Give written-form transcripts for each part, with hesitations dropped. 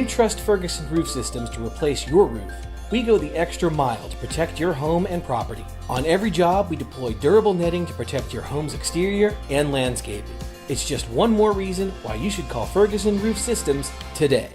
you trust Ferguson Roof Systems to replace your roof, we go the extra mile to protect your home and property. On every job, we deploy durable netting to protect your home's exterior and landscaping. It's just one more reason why you should call Ferguson Roof Systems today.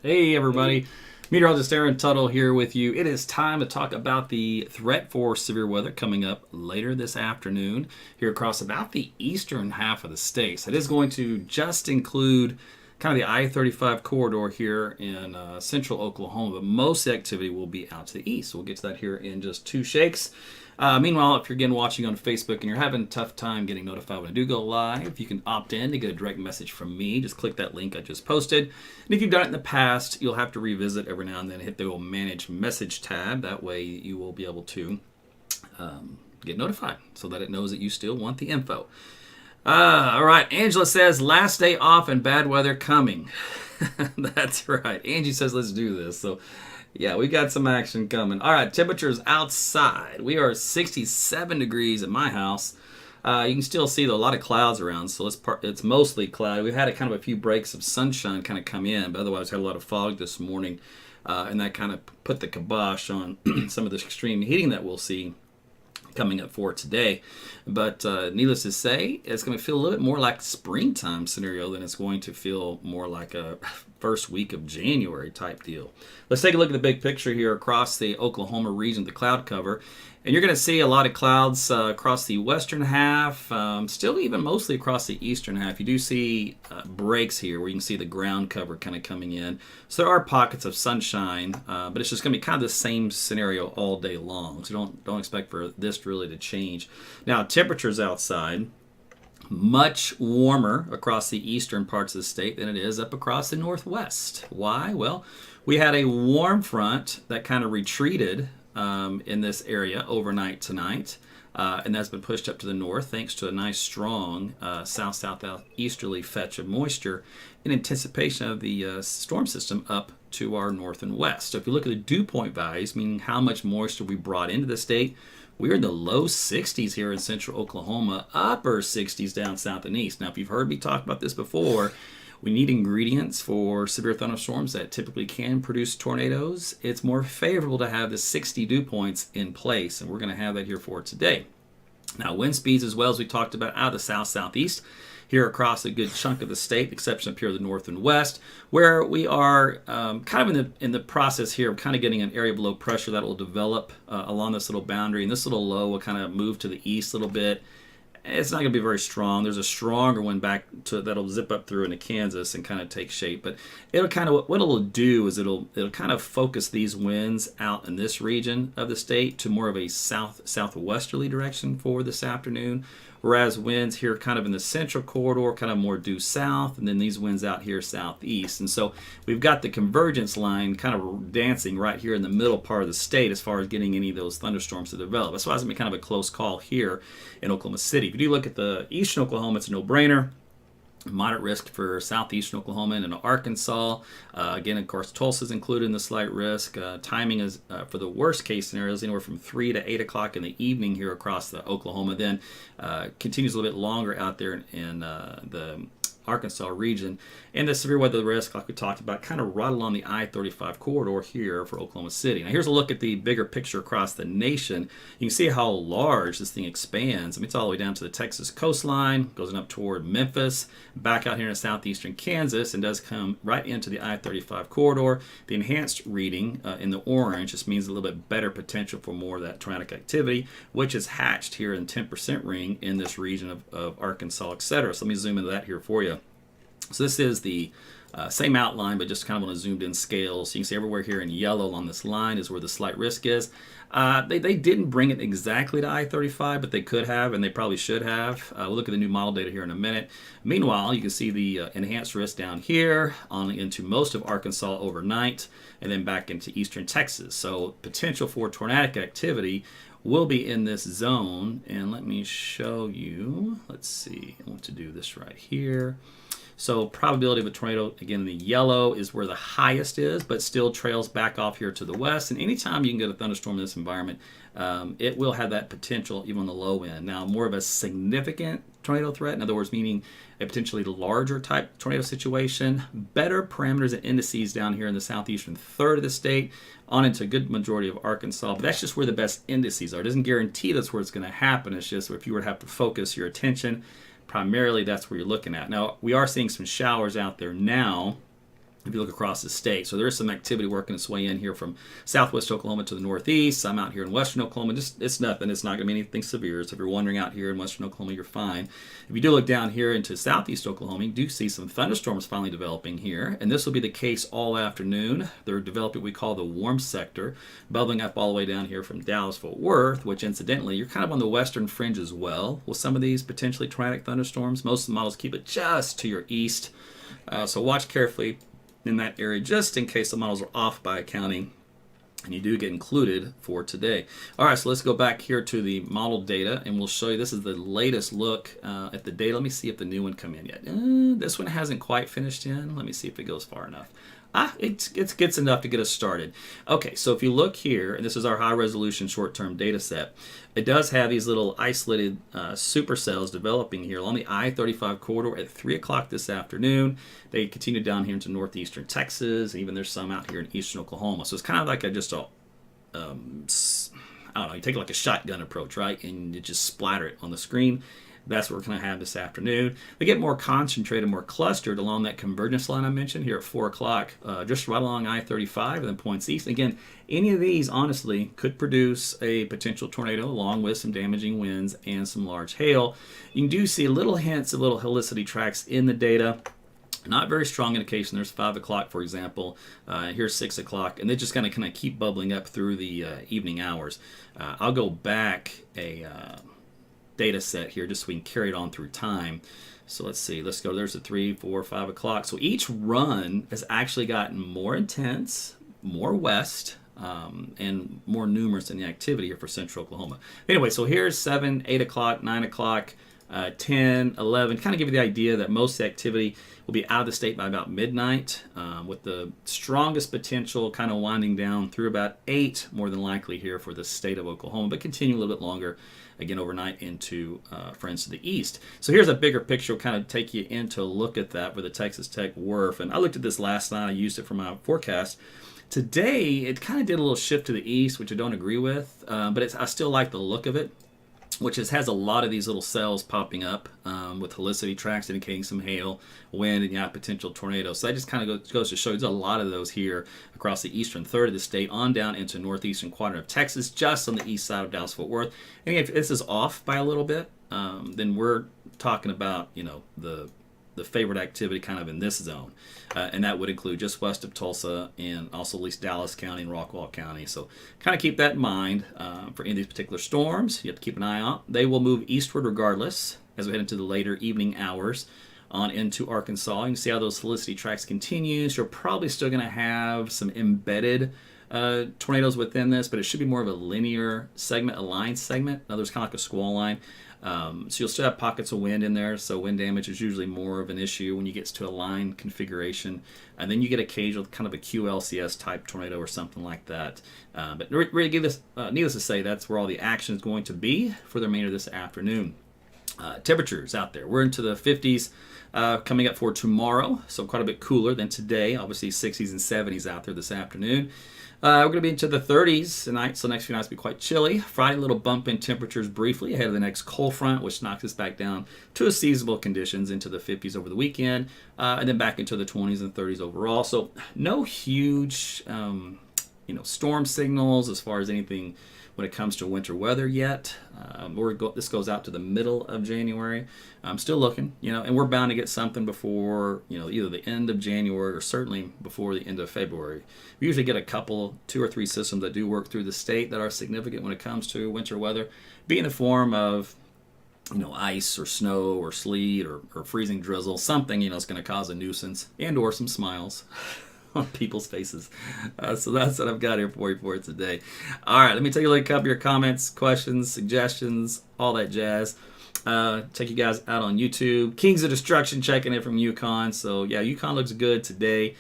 Hey everybody, Meteorologist Tuttle here with you. It is time to talk about the threat for severe weather coming up later this afternoon here across about the eastern half of the state. So it is going to just include kind of the I-35 corridor here in central Oklahoma, but most activity will be out to the east. So we'll get to that here in just two shakes. Meanwhile, if you're again watching on Facebook and you're having a tough time getting notified when I do go live, you can opt in to get a direct message from me. Just click that link I just posted. And if you've done it in the past, you'll have to revisit every now and then, hit the old Manage Message tab. That way you will be able to get notified so that it knows that you still want the info. All right, Angela says, last day off and bad weather coming. That's right. Angie says, let's do this. So yeah, we got some action coming. All right, temperatures outside. We are 67 degrees at my house. You can still see a lot of clouds around, so it's mostly cloudy. We've had a few breaks of sunshine kind of come in, but otherwise had a lot of fog this morning, and that kind of put the kibosh on some of the extreme heating that we'll see coming up for today. But needless to say, it's going to feel a little bit more like springtime scenario than it's going to feel more like a first week of January type deal. Let's take a look at the big picture here across the Oklahoma region, the cloud cover. And you're going to see a lot of clouds across the western half, still even mostly across the eastern half. You do see breaks here where you can see the ground cover kind of coming in. So there are pockets of sunshine, but it's just going to be kind of the same scenario all day long. So don't expect for this really to change. Now, temperatures outside, much warmer across the eastern parts of the state than it is up across the northwest. Why? Well, we had a warm front that kind of retreated in this area overnight tonight, and that's been pushed up to the north thanks to a nice strong south-southeasterly fetch of moisture in anticipation of the storm system up to our north and west. So if you look at the dew point values, meaning how much moisture we brought into the state, we're in the low 60s here in central Oklahoma, upper 60s down south and east. Now, if you've heard me talk about this before, we need ingredients for severe thunderstorms that typically can produce tornadoes. It's more favorable to have the 60 dew points in place, and we're going to have that here for today. Now, wind speeds as well as we talked about out of the south-southeast here across a good chunk of the state, exception up here the north and west, where we are kind of in the process here of kind of getting an area of low pressure that will develop along this little boundary, and this little low will kind of move to the east a little bit. It's not going to be very strong. There's a stronger one back to that'll zip up through into Kansas and kind of take shape. But it'll kind of what it'll do is it'll kind of focus these winds out in this region of the state to more of a southwesterly direction for this afternoon. Whereas winds here kind of in the central corridor, kind of more due south, and then these winds out here southeast. And so we've got the convergence line kind of dancing right here in the middle part of the state as far as getting any of those thunderstorms to develop. That's why it's going to be kind of a close call here in Oklahoma City. If you do look at the eastern Oklahoma, it's a no-brainer. Moderate risk for southeastern Oklahoma and Arkansas. Again, of course, Tulsa's included in the slight risk. Timing is for the worst case scenarios anywhere from 3 to 8 o'clock in the evening here across the Oklahoma. Then continues a little bit longer out there in the Arkansas region. And the severe weather risk, like we talked about, kind of right along the I-35 corridor here for Oklahoma City. Now, here's a look at the bigger picture across the nation. You can see how large this thing expands. I mean, it's all the way down to the Texas coastline, goes up toward Memphis, back out here in southeastern Kansas, and does come right into the I-35 corridor. The enhanced reading in the orange just means a little bit better potential for more of that tornadic activity, which is hatched here in the 10% ring in this region of Arkansas, etc. So let me zoom into that here for you. So this is the same outline, but just kind of on a zoomed in scale. So you can see everywhere here in yellow along this line is where the slight risk is. They didn't bring it exactly to I-35, but they could have, and they probably should have. We'll look at the new model data here in a minute. Meanwhile, you can see the enhanced risk down here on into most of Arkansas overnight, and then back into eastern Texas. So potential for tornadic activity will be in this zone. And let me show you. Let's see. I want to do this right here. So probability of a tornado, again, the yellow is where the highest is, but still trails back off here to the west. And anytime you can get a thunderstorm in this environment, it will have that potential even on the low end. Now, more of a significant tornado threat, in other words, meaning a potentially larger type tornado situation, better parameters and indices down here in the southeastern third of the state, on into a good majority of Arkansas. But that's just where the best indices are. It doesn't guarantee that's where it's going to happen. It's just if you were to have to focus your attention, primarily that's where you're looking at. Now, we are seeing some showers out there now if you look across the state. So there is some activity working its way in here from southwest Oklahoma to the northeast. I'm out here in western Oklahoma. Just it's nothing. It's not going to be anything severe. So if you're wandering out here in western Oklahoma, you're fine. If you do look down here into southeast Oklahoma, you do see some thunderstorms finally developing here. And this will be the case all afternoon. They're developing what we call the warm sector, bubbling up all the way down here from Dallas-Fort Worth, which incidentally, you're kind of on the western fringe as well with some of these potentially tornadic thunderstorms. Most of the models keep it just to your east. So watch carefully in that area just in case the models are off by a county and you do get included for today. All right, so let's go back here to the model data and we'll show you this is the latest look at the data. Let me see if the new one come in yet. This one hasn't quite finished in. Let me see if it goes far enough. It gets enough to get us started. Okay, so if you look here, and this is our high resolution short-term data set, it does have these little isolated supercells developing here along the I-35 corridor at 3 o'clock this afternoon. They continue down here into northeastern Texas, and even there's some out here in eastern Oklahoma. So it's kind of like I don't know, you take like a shotgun approach, right? And you just splatter it on the screen. That's what we're going to have this afternoon. They get more concentrated, more clustered along that convergence line I mentioned here at 4 o'clock, just right along I-35 and then points east. Again, any of these, honestly, could produce a potential tornado along with some damaging winds and some large hail. You do see little hints of little helicity tracks in the data. Not very strong indication. There's 5 o'clock, for example. Here's 6 o'clock. And they just kind of keep bubbling up through the evening hours. I'll go back a data set here just so we can carry it on through time. So let's see. Let's go. There's a 3, 4, 5 o'clock. So each run has actually gotten more intense, more west, and more numerous in the activity here for central Oklahoma. Anyway, so here's 7, 8 o'clock, 9 o'clock, 10, 11. Kind of give you the idea that most activity will be out of the state by about midnight, with the strongest potential kind of winding down through about 8, more than likely here for the state of Oklahoma, but continue a little bit longer, again, overnight into friends to the east. So here's a bigger picture. We'll kind of take you into a look at that for the Texas Tech WRF. And I looked at this last night. I used it for my forecast. Today, it kind of did a little shift to the east, which I don't agree with, but I still like the look of it, which has a lot of these little cells popping up with helicity tracks indicating some hail, wind, and potential tornadoes. So that just kind of goes to show you there's a lot of those here across the eastern third of the state on down into northeastern quadrant of Texas, just on the east side of Dallas-Fort Worth. And if this is off by a little bit, then we're talking about, the favorite activity kind of in this zone. And that would include just west of Tulsa and also at least Dallas County and Rockwall County. So kind of keep that in mind for any of these particular storms. You have to keep an eye out. They will move eastward regardless as we head into the later evening hours on into Arkansas. You can see how those helicity tracks continues. You're probably still going to have some embedded tornadoes within this, but it should be more of a linear segment, a line segment. In other words, kind of like a squall line. So you'll still have pockets of wind in there, so wind damage is usually more of an issue when you get to a line configuration. And then you get occasional kind of a QLCS type tornado or something like that. But really, needless to say, that's where all the action is going to be for the remainder of this afternoon. Temperatures out there. We're into the 50s coming up for tomorrow, so quite a bit cooler than today. Obviously 60s and 70s out there this afternoon. We're going to be into the 30s tonight, so next few nights will be quite chilly. Friday, a little bump in temperatures briefly ahead of the next cold front, which knocks us back down to seasonable conditions into the 50s over the weekend, and then back into the 20s and 30s overall. So no huge, storm signals as far as anything when it comes to winter weather yet. This goes out to the middle of January. I'm still looking, and we're bound to get something before, either the end of January or certainly before the end of February. We usually get a couple, 2 or 3 systems that do work through the state that are significant when it comes to winter weather, be in the form of ice or snow or sleet or freezing drizzle, something, it's going to cause a nuisance and or some smiles on people's faces. So that's what I've got here for you for today. All right, let me take a look at your comments, questions, suggestions, all that jazz. Check you guys out on YouTube. Kings of Destruction checking in from Yukon. So yeah, Yukon looks good today.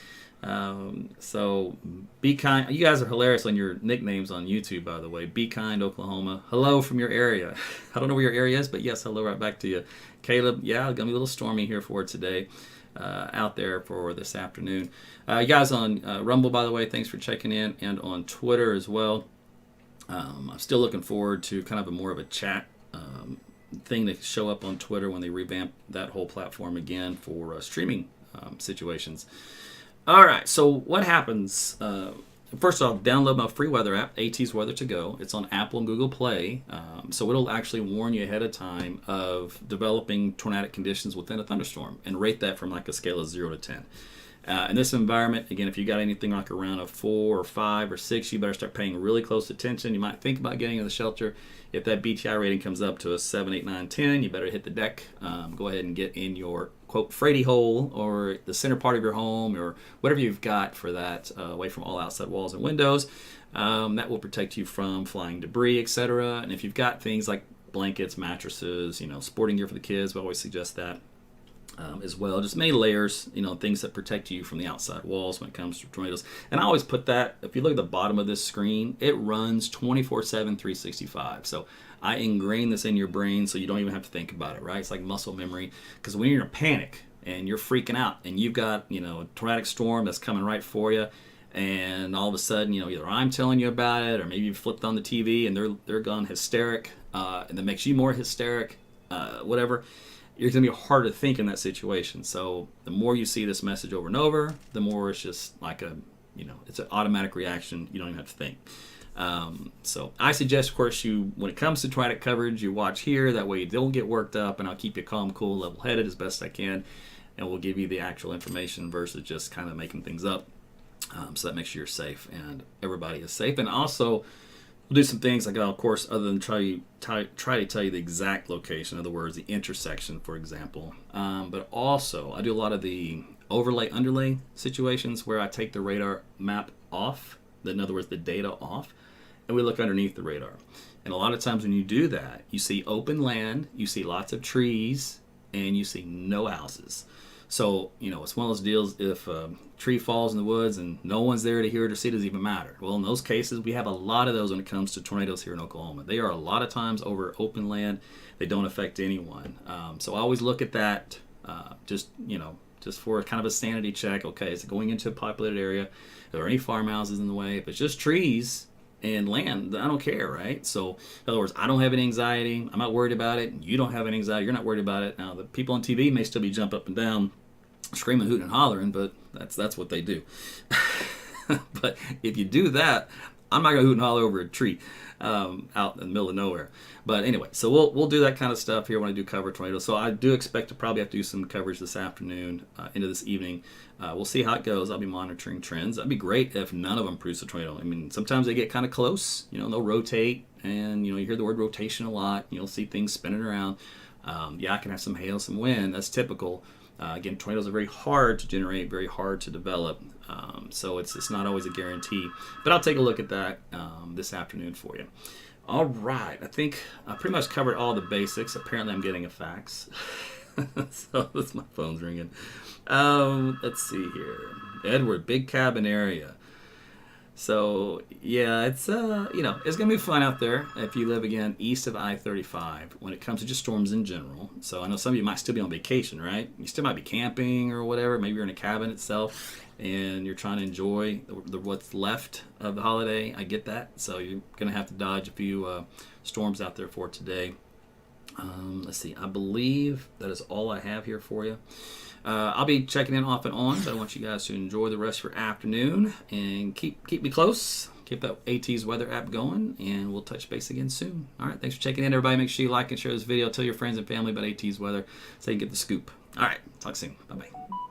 So be kind. You guys are hilarious on your nicknames on YouTube, by the way. Be kind, Oklahoma. Hello from your area. I don't know where your area is, but yes, hello right back to you. Caleb, yeah, it's gonna be a little stormy here for today. Out there for this afternoon. You guys on Rumble, by the way, thanks for checking in, and on Twitter as well. I'm still looking forward to kind of a more of a chat thing to show up on Twitter when they revamp that whole platform again for streaming situations. All right, so what happens? First off, download my free weather app, AT's Weather to Go. It's on Apple and Google Play, so it'll actually warn you ahead of time of developing tornadic conditions within a thunderstorm and rate that from like a scale of 0 to 10. In this environment, again, if you got anything like around a 4 or 5 or 6, you better start paying really close attention. You might think about getting in the shelter. If that BTI rating comes up to a 7, 8, 9, 10, you better hit the deck. Go ahead and get in your, quote, Frady hole or the center part of your home or whatever you've got for that, away from all outside walls and windows. That will protect you from flying debris, etc. And if you've got things like blankets, mattresses, sporting gear for the kids, we always suggest that. As well, just many layers, things that protect you from the outside walls when it comes to tornadoes. And I always put that, if you look at the bottom of this screen, it runs 24/7, 365. So I ingrain this in your brain so you don't even have to think about it, right? It's like muscle memory. Because when you're in a panic and you're freaking out and you've got, a tornadic storm that's coming right for you, and all of a sudden, either I'm telling you about it or maybe you flipped on the TV and they're gone hysteric, and that makes you more hysteric, whatever. You're going to be hard to think in that situation. So the more you see this message over and over, the more it's just like it's an automatic reaction. You don't even have to think. So I suggest, of course, when it comes to tornadic coverage, you watch here. That way you don't get worked up, and I'll keep you calm, cool, level-headed as best I can, and we'll give you the actual information versus just kind of making things up. So that makes sure you're safe and everybody is safe. And also, we'll do some things like, of course, other than try to tell you the exact location, in other words, the intersection, for example. But also, I do a lot of the overlay-underlay situations where I take the radar map off, in other words, the data off, and we look underneath the radar. And a lot of times when you do that, you see open land, you see lots of trees, and you see no houses. So, it's one of those deals, if a tree falls in the woods and no one's there to hear it or see it, doesn't even matter. Well, in those cases, we have a lot of those when it comes to tornadoes here in Oklahoma. They are a lot of times over open land. They don't affect anyone. So I always look at that just for kind of a sanity check. Okay, is it going into a populated area? Are there any farmhouses in the way? If it's just trees and land, I don't care, right? So, in other words, I don't have any anxiety. I'm not worried about it. You don't have any anxiety. You're not worried about it. Now, the people on TV may still be jumping up and down, screaming, hooting, and hollering, but that's what they do. But if you do that, I'm not going to hoot and holler over a tree out in the middle of nowhere. But anyway, so we'll do that kind of stuff here when I do cover tornadoes. So I do expect to probably have to do some coverage this afternoon into this evening. We'll see how it goes. I'll be monitoring trends. That'd be great if none of them produce a tornado. I mean, sometimes they get kind of close. They'll rotate, and you hear the word rotation a lot. You'll see things spinning around. I can have some hail, some wind. That's typical. Again, tornadoes are very hard to generate, very hard to develop. So it's not always a guarantee. But I'll take a look at that this afternoon for you. All right. I think I pretty much covered all the basics. Apparently, I'm getting a fax. So my phone's ringing. Let's see here. Edward, Big Cabin area. So yeah, it's it's gonna be fun out there if you live again east of I-35 when it comes to just storms in general. So I know some of you might still be on vacation, right? You still might be camping or whatever. Maybe you're in a cabin itself and you're trying to enjoy what's left of the holiday. I get that. So you're gonna have to dodge a few storms out there for today. Let's see. I believe that is all I have here for you. I'll be checking in off and on, so I want you guys to enjoy the rest of your afternoon and keep me close. Keep that AT's weather app going, and we'll touch base again soon. All right, thanks for checking in, everybody. Make sure you like and share this video. Tell your friends and family about AT's weather so you can get the scoop. All right, talk soon. Bye-bye.